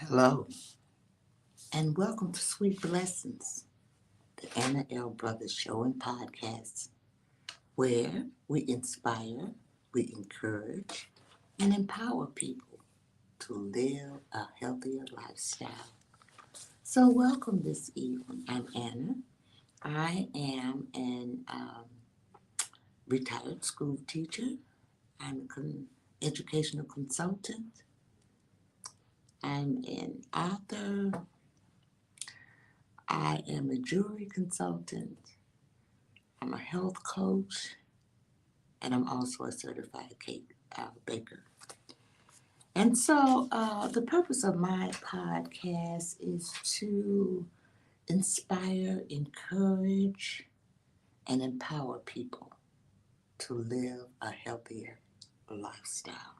Hello, and welcome to Sweet Blessings, the Anna L. Brothers Show and Podcast, where we inspire, we encourage, and empower people to live a healthier lifestyle. So, welcome this evening. I'm Anna. I am an retired school teacher. I'm an educational consultant. I'm an author. I am a jewelry consultant. I'm a health coach, and I'm also a certified cake baker. And so, the purpose of my podcast is to inspire, encourage, and empower people to live a healthier lifestyle.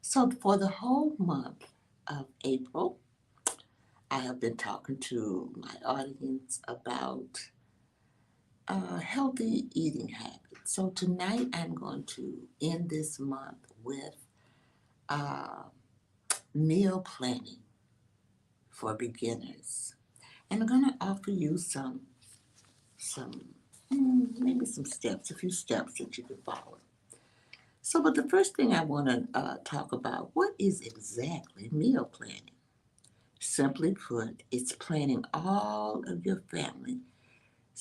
So, for the whole month of April, I have been talking to my audience about healthy eating habits. So tonight I'm going to end this month with uh, meal planning for beginners, and I'm going to offer you some maybe some steps, a few steps that you can follow. So, but the first thing I want to talk about, what is exactly meal planning? Simply put, it's planning all of your family's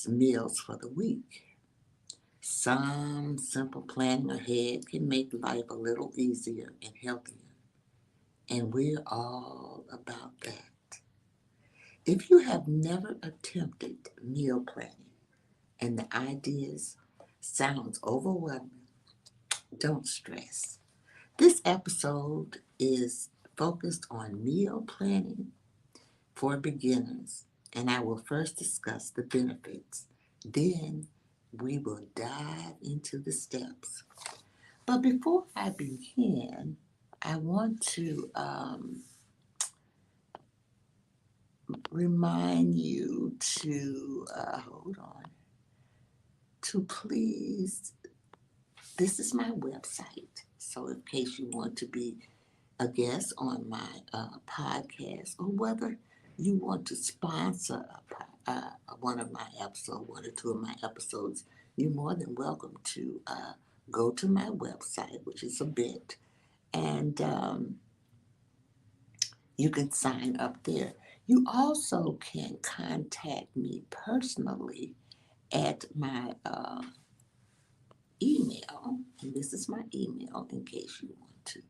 meals for the week. Some simple planning ahead can make life a little easier and healthier, and we're all about that. If you have never attempted meal planning and the ideas sounds overwhelming, don't stress. This episode is focused on meal planning for beginners, and I will first discuss the benefits. Then we will dive into the steps. But before I begin, I want to remind you to hold on, to please. This is my website. So, in case you want to be a guest on my podcast, or whether you want to sponsor one of my episodes, one or two of my episodes, you're more than welcome to go to my website, which is a bit, and you can sign up there. You also can contact me personally at my email, and this is my email in case you want to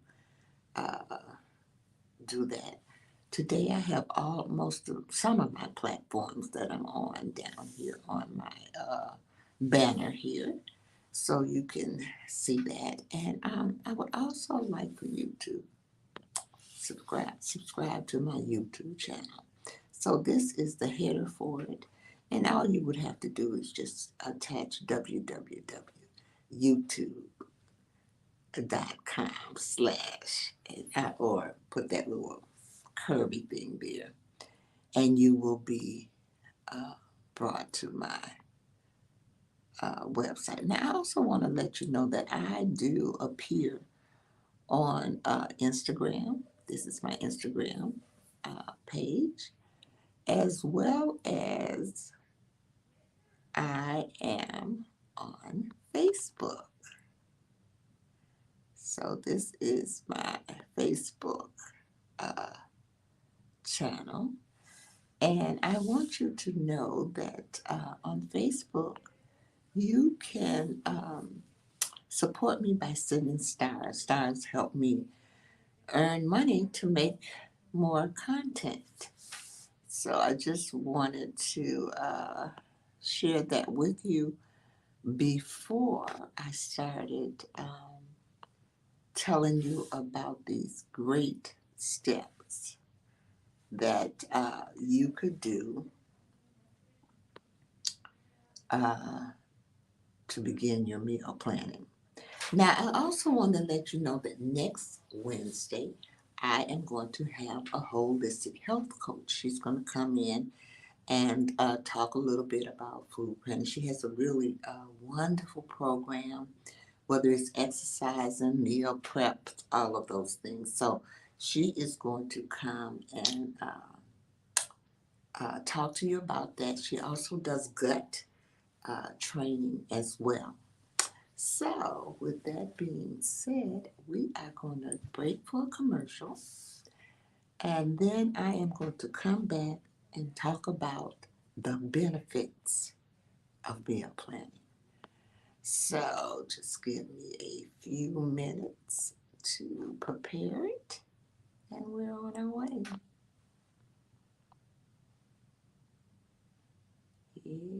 do that. Today I have some of my platforms that I'm on down here on my banner here, so you can see that. And I would also like for you to subscribe to my YouTube channel. So this is the header for it, and all you would have to do is just attach www.youtube.com/ or put that little curvy thing there, and you will be brought to my website. Now, I also want to let you know that I do appear on Instagram. This is my Instagram page, as well as I am on Facebook. So this is my Facebook uh, channel. And I want you to know that on Facebook, you can support me by sending stars. Stars help me earn money to make more content. So I just wanted to share that with you before I started telling you about these great steps that you could do uh, to begin your meal planning. Now, I also want to let you know that next Wednesday, I am going to have a holistic health coach. She's going to come in and talk a little bit about food planning. She has a really wonderful program, whether it's exercising, meal prep, all of those things. So She is going to come and talk to you about that. She also does gut training as well. So, with that being said, we are going to break for a commercial, and then I am going to come back and talk about the benefits of meal planning. So, just give me a few minutes to prepare it, and we're on our way. Yeah.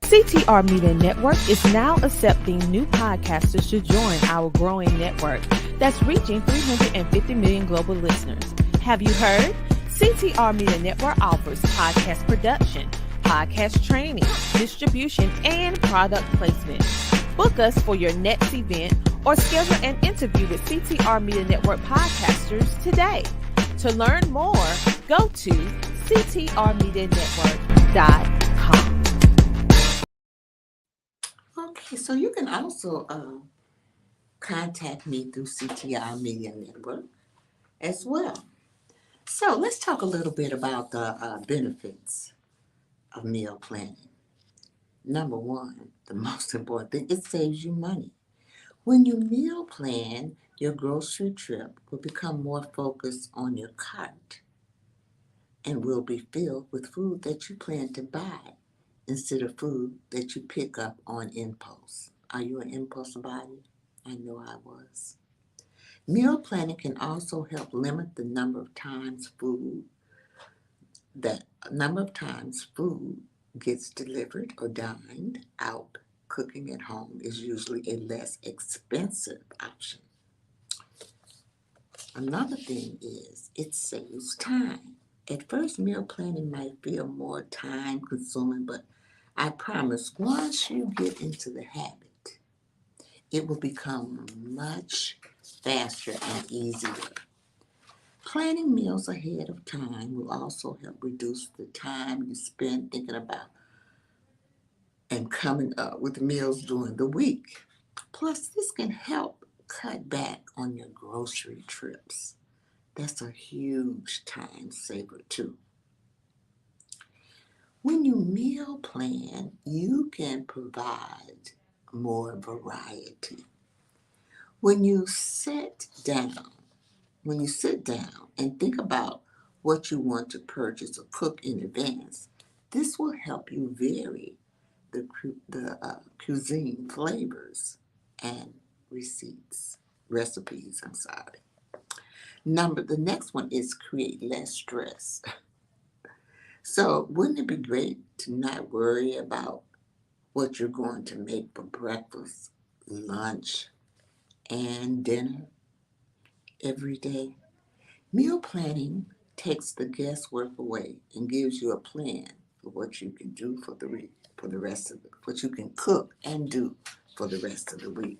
CTR Media Network is now accepting new podcasters to join our growing network that's reaching 350 million global listeners. Have you heard? CTR Media Network offers podcast production, podcast training, distribution, and product placement. Book us for your next event or schedule an interview with CTR Media Network podcasters today. To learn more, go to ctrmedianetwork.com. Okay, so you can also contact me through CTR Media Network as well. So let's talk a little bit about the benefits of meal planning. Number one, the most important thing, it saves you money. When you meal plan, your grocery trip will become more focused on your cart and will be filled with food that you plan to buy instead of food that you pick up on impulse. Are you an impulse buyer? I know I was. Meal planning can also help limit the number of times food gets delivered or dined out. Cooking at home is usually a less expensive option. Another thing is it saves time. At first, meal planning might feel more time consuming, but I promise once you get into the habit, it will become much faster and easier. Planning meals ahead of time will also help reduce the time you spend thinking about and coming up with meals during the week. Plus, this can help cut back on your grocery trips. That's a huge time saver, too. When you meal plan, you can provide more variety. When you sit down, when you sit down and think about what you want to purchase or cook in advance, this will help you vary the cuisine flavors and recipes. I'm sorry. The next one is create less stress. So, wouldn't it be great to not worry about what you're going to make for breakfast, lunch, and dinner every day? Meal planning takes the guesswork away and gives you a plan for what you can do for the rest of what you can cook and do for the rest of the week.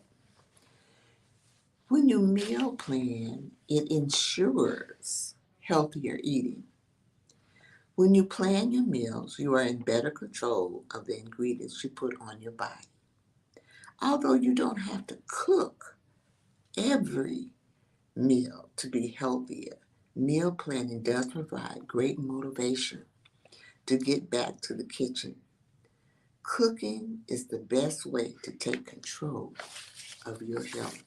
When you meal plan, it ensures healthier eating. When you plan your meals, you are in better control of the ingredients you put on your body. Although you don't have to cook every meal to be healthier, meal planning does provide great motivation to get back to the kitchen. Cooking is the best way to take control of your health.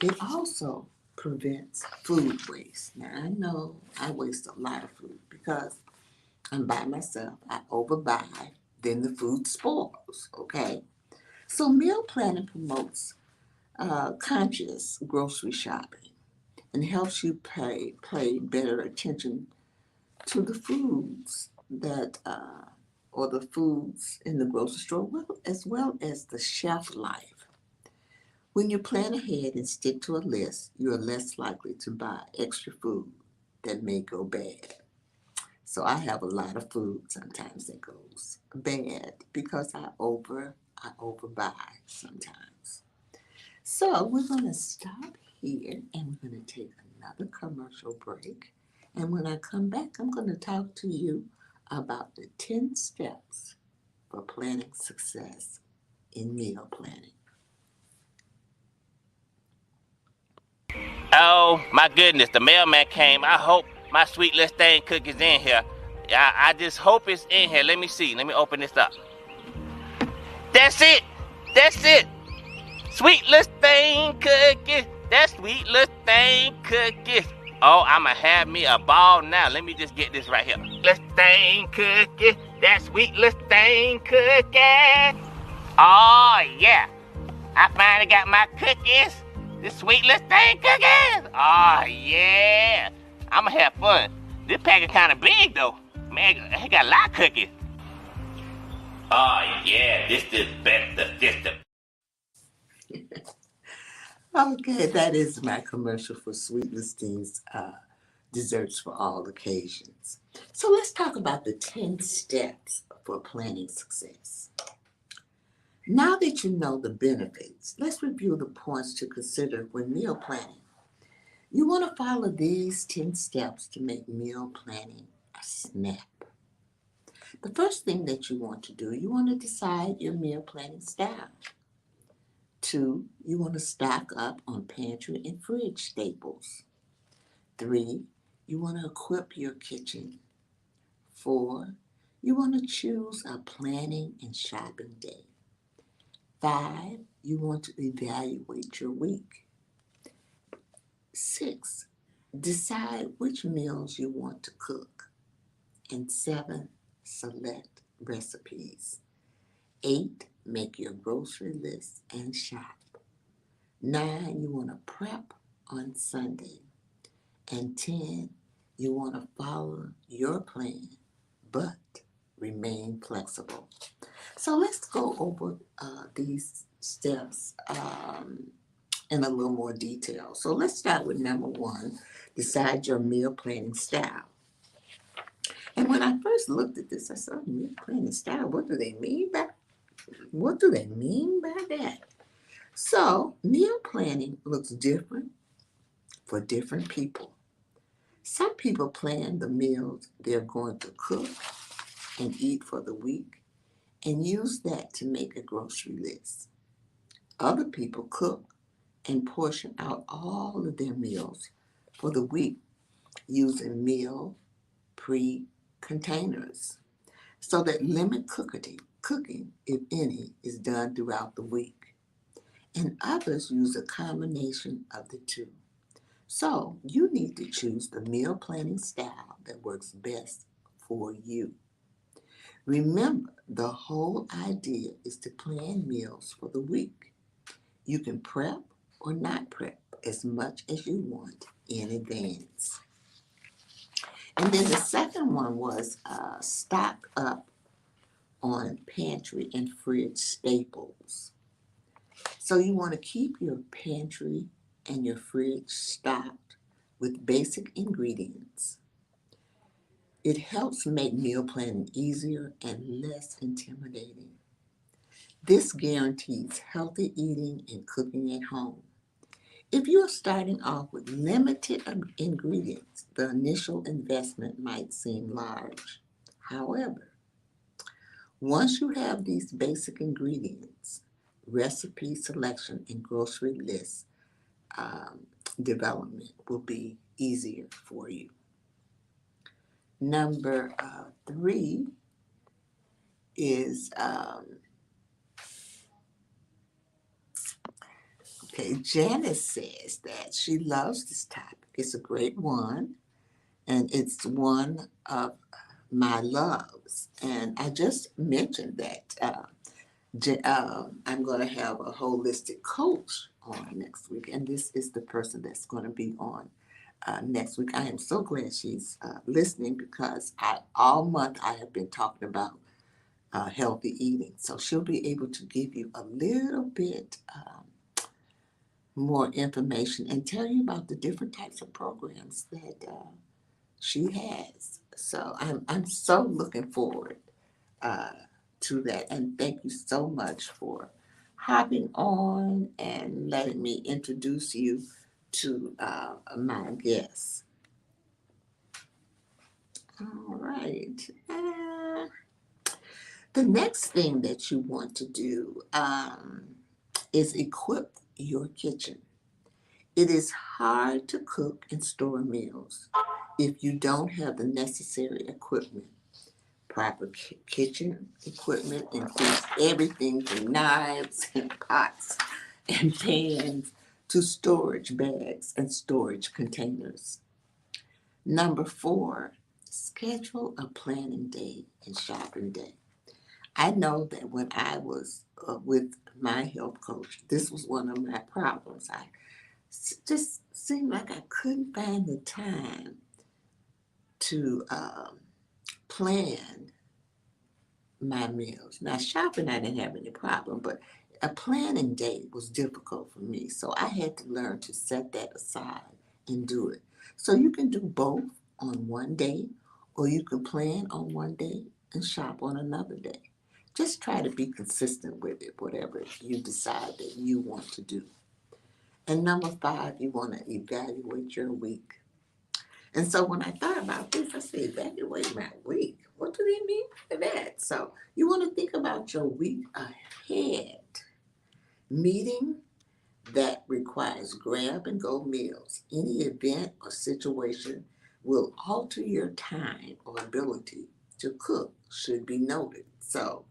It also prevents food waste. Now, I know I waste a lot of food because I'm by myself. I overbuy, then the food spoils, okay? So meal planning promotes conscious grocery shopping and helps you pay better attention to the foods or the foods in the grocery store, as well as the shelf life. When you plan ahead and stick to a list, you are less likely to buy extra food that may go bad. So I have a lot of food sometimes that goes bad because I overbuy sometimes. So we're gonna stop here and we're gonna take another commercial break. And when I come back, I'm gonna talk to you about the 10 steps for planning success in meal planning. Oh my goodness, the mailman came. I hope my sweet little thing cookie's in here. I just hope it's in here. Let me see. Let me open this up. That's it. That's it. Sweet little thing cookie. That sweet little thing cookie. Oh, I'ma have me a ball now. Let me just get this right here. Little thing cookie. That sweet little thing cookie. Oh yeah. I finally got my cookies. This sweet little thing cookies. Oh yeah. I'ma have fun. This package kinda big though. Man, it got a lot of cookies. Oh yeah, this is better. This the Okay, that is my commercial for Sweet Listene's desserts for all occasions. So let's talk about the 10 steps for planning success. Now that you know the benefits, let's review the points to consider when meal planning. You want to follow these 10 steps to make meal planning a snap. The first thing that you want to do, you want to decide your meal planning style. 2, you want to stock up on pantry and fridge staples. 3, you want to equip your kitchen. 4, you want to choose a planning and shopping day. 5, you want to evaluate your week. 6, decide which meals you want to cook. And 7, select recipes. 8, make your grocery list and shop. 9, you want to prep on Sunday. And 10, you want to follow your plan, but remain flexible. So let's go over these steps in a little more detail. So let's start with number 1, decide your meal planning style. And when I first looked at this, I said, meal planning style, what do they mean by that? So meal planning looks different for different people. Some people plan the meals they're going to cook and eat for the week and use that to make a grocery list. Other people cook and portion out all of their meals for the week using meal pre-containers so that limit cooking, if any, is done throughout the week. And others use a combination of the two. So you need to choose the meal planning style that works best for you. Remember, the whole idea is to plan meals for the week. You can prep or not prep as much as you want in advance. And then the second one was stock up on pantry and fridge staples. So you want to keep your pantry and your fridge stocked with basic ingredients. It helps make meal planning easier and less intimidating. This guarantees healthy eating and cooking at home. If you are starting off with limited ingredients, the initial investment might seem large. However, once you have these basic ingredients, recipe selection and grocery list development will be easier for you. Number 3 is, Janice says that she loves this topic. It's a great one, and it's one of my loves. And I just mentioned that I'm going to have a holistic coach on next week, and this is the person that's going to be on next week. I am so glad she's listening because all month I have been talking about healthy eating. So she'll be able to give you a little bit more information and tell you about the different types of programs that she has. So I'm so looking forward to that. And thank you so much for hopping on and letting me introduce you to my guests. All right. The next thing that you want to do is equip your kitchen. It is hard to cook and store meals if you don't have the necessary equipment. Proper kitchen equipment includes everything from knives and pots and pans to storage bags and storage containers. Number 4, schedule a planning day and shopping day. I know that when I was with my health coach, this was one of my problems. I just seemed like I couldn't find the time to plan my meals. Now, shopping, I didn't have any problem, but a planning day was difficult for me. So I had to learn to set that aside and do it. So you can do both on one day, or you can plan on one day and shop on another day. Just try to be consistent with it, whatever you decide that you want to do. And number 5, you want to evaluate your week. And so when I thought about this, I said, evaluate my week. What do they mean by that? So you want to think about your week ahead. Meeting that requires grab and go meals. Any event or situation will alter your time or ability to cook should be noted. So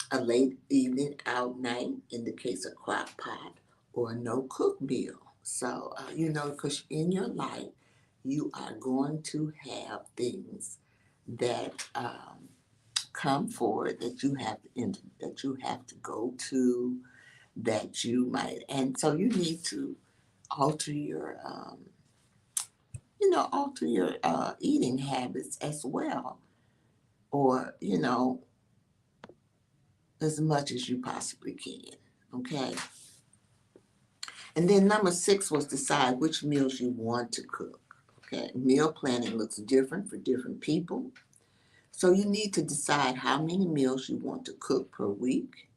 a late evening out night indicates a crock pot or a no cook meal. So, because in your life, you are going to have things that come forward that you have to go to, that you might, and so you need to alter your eating habits as well, or as much as you possibly can. Okay. And then number 6 was decide which meals you want to cook. Okay, meal planning looks different for different people. So you need to decide how many meals you want to cook per week,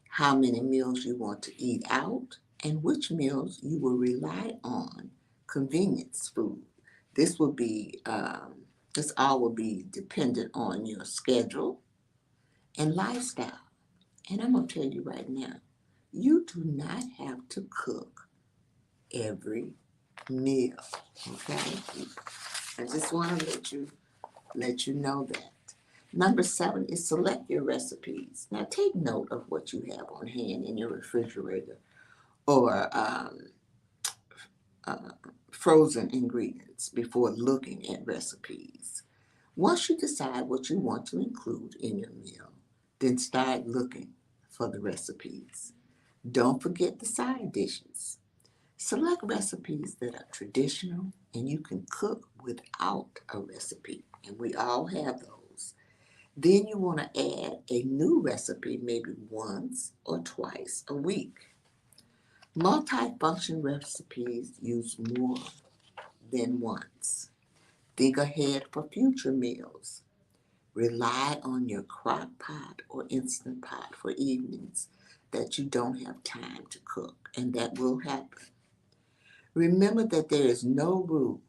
how many meals you want to eat out, and which meals you will rely on convenience food. This all will be dependent on your schedule and lifestyle. And I'm going to tell you right now, you do not have to cook every meal, okay? I just want to let you know that. Number 7 is select your recipes. Now take note of what you have on hand in your refrigerator or frozen ingredients before looking at recipes. Once you decide what you want to include in your meal, then start looking for the recipes. Don't forget the side dishes. Select recipes that are traditional and you can cook without a recipe, and we all have those. Then you want to add a new recipe maybe once or twice a week. Multi-function recipes use more than once. Think ahead for future meals. Rely on your crock pot or instant pot for evenings that you don't have time to cook, and that will happen. Remember that there is no rule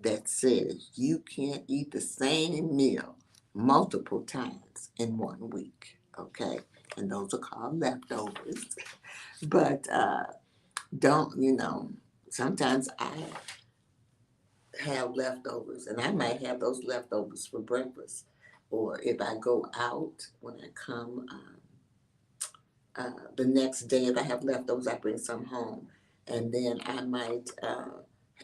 that says you can't eat the same meal multiple times in one week, okay? And those are called leftovers. But sometimes I have leftovers, and I might have those leftovers for breakfast. Or if I go out, when I come the next day, if I have leftovers, I bring some home. And then I might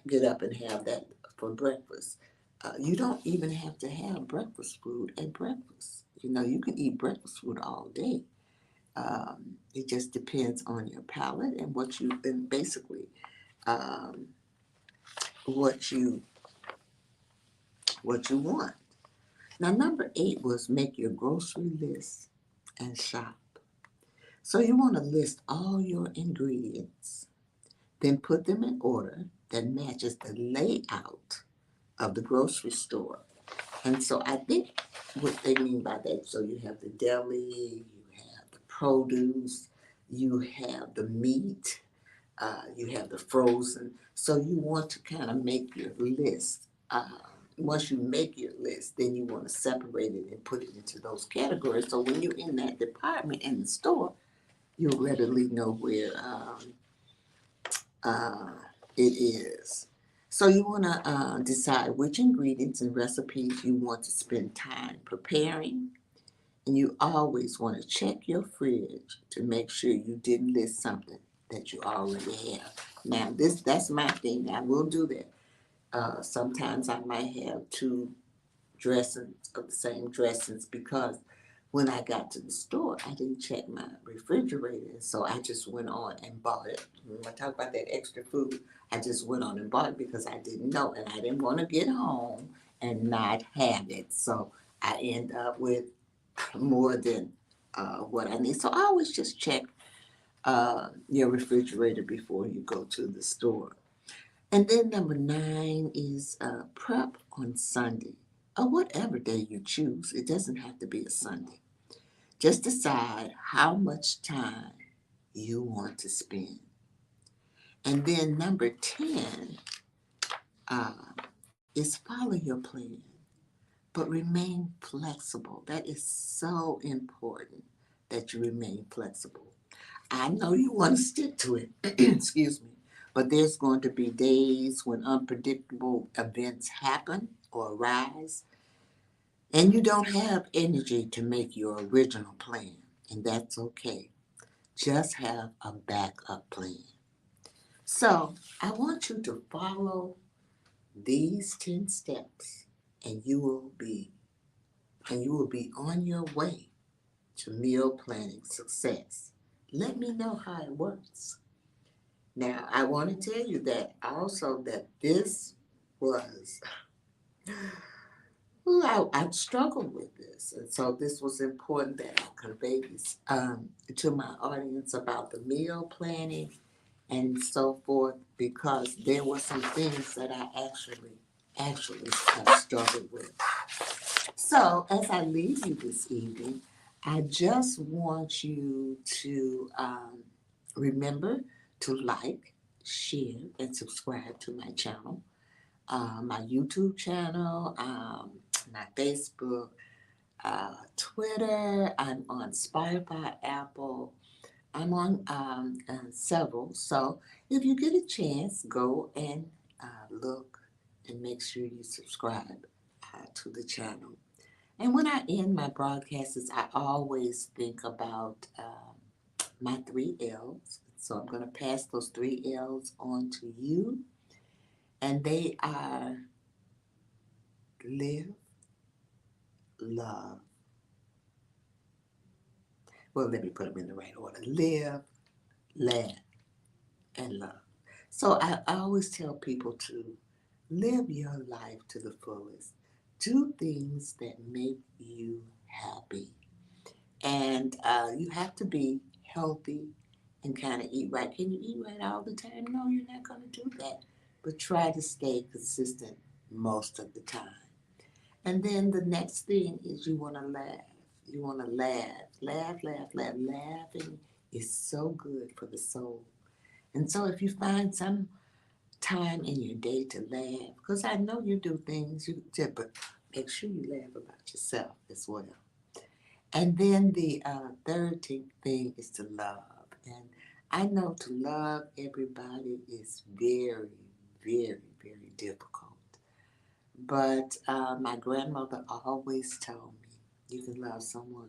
get up and have that for breakfast. You don't even have to have breakfast food at breakfast. You can eat breakfast food all day. It just depends on your palate and what you want. Now, number 8 was make your grocery list and shop. So you want to list all your ingredients, then put them in order that matches the layout of the grocery store. And so I think what they mean by that, so you have the deli, you have the produce, you have the meat, you have the frozen. So you want to kind of make your list. Once you make your list, then you want to separate it and put it into those categories. So when you're in that department in the store, you'll readily know where It is. So you want to decide which ingredients and recipes you want to spend time preparing. And you always want to check your fridge to make sure you didn't list something that you already have. Now, that's my thing. I will do that. Sometimes I might have two dressings of the same dressings because when I got to the store, I didn't check my refrigerator. So I just went on and bought it. When I talk about that extra food, I just went on and bought it because I didn't know and I didn't want to get home and not have it. So I end up with more than what I need. So I always just check your refrigerator before you go to the store. And then number 9 is prep on Sunday or whatever day you choose. It doesn't have to be a Sunday. Just decide how much time you want to spend. And then number 10 uh, is follow your plan, but remain flexible. That is so important that you remain flexible. I know you want to stick to it, excuse me, but there's going to be days when unpredictable events happen or arise, and you don't have energy to make your original plan, and that's okay. Just have a backup plan. So I want you to follow these 10 steps, and you will be on your way to meal planning success. Let me know how it works. Now, I want to tell you that also that this was, I've struggled with this. And so this was important that I convey this to my audience about the meal planning and so forth, because there were some things that I actually have struggled with. So as I leave you this evening, I just want you to remember to like, share, and subscribe to my channel, my YouTube channel, my Facebook, Twitter. I'm on Spotify, Apple. I'm on several. So if you get a chance, go and look and make sure you subscribe to the channel. And when I end my broadcasts, I always think about my 3 L's. So I'm going to pass those 3 L's on to you. And they are live, love. Well, let me put them in the right order. Live, laugh, and love. So I always tell people to live your life to the fullest. Do things that make you happy. And you have to be healthy and kind of eat right. Can you eat right all the time? No, you're not going to do that. But try to stay consistent most of the time. And then the next thing is you want to laugh. You want to laugh. Laugh, laugh, laugh. Laughing is so good for the soul. And so if you find some time in your day to laugh, because I know you do things, but make sure you laugh about yourself as well. And then the third thing is to love. And I know to love everybody is very, very, very difficult. But my grandmother always told me, you can love someone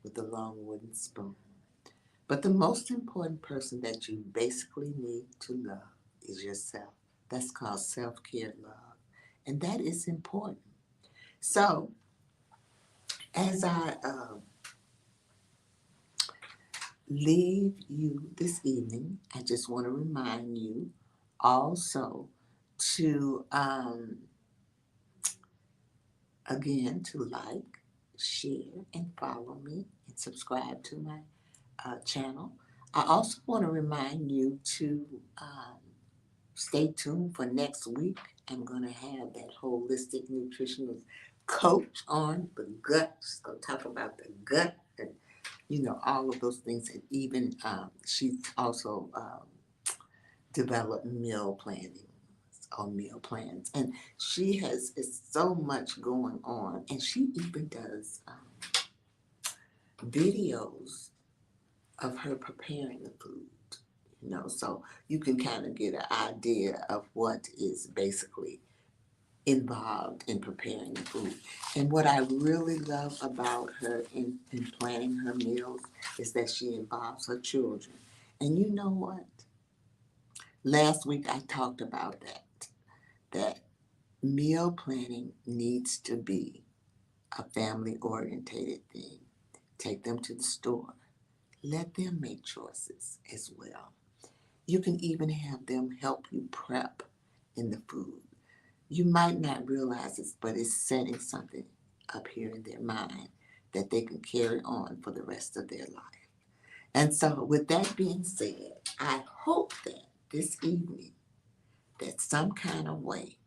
with a long wooden spoon. But the most important person that you basically need to love is yourself. That's called self-care love. And that is important. So as I leave you this evening, I just want to remind you also to, again, to like, share, and follow me and subscribe to my channel. I also want to remind you to stay tuned for next week. I'm going to have that holistic nutritional coach on the gut. She's going to talk about the gut and, all of those things. And even she's also developed meal planning on meal plans. And she has so much going on. And she even does videos of her preparing the food. So you can kind of get an idea of what is basically involved in preparing the food. And what I really love about her in planning her meals is that she involves her children. And you know what? Last week I talked about that meal planning needs to be a family orientated thing. Take them to the store. Let them make choices as well. You can even have them help you prep in the food. You might not realize it, but it's setting something up here in their mind that they can carry on for the rest of their life. And so with that being said, I hope that this evening, that some kind of way,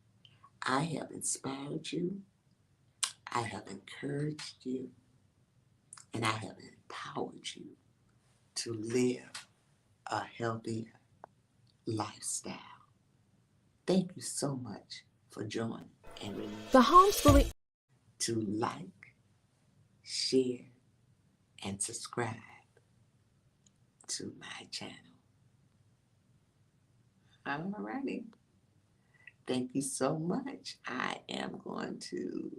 I have inspired you, I have encouraged you, and I have empowered you to live a healthier lifestyle. Thank you so much for joining, and remember The homeschooling to like, share, and subscribe to my channel. Alrighty. Thank you so much. I am going to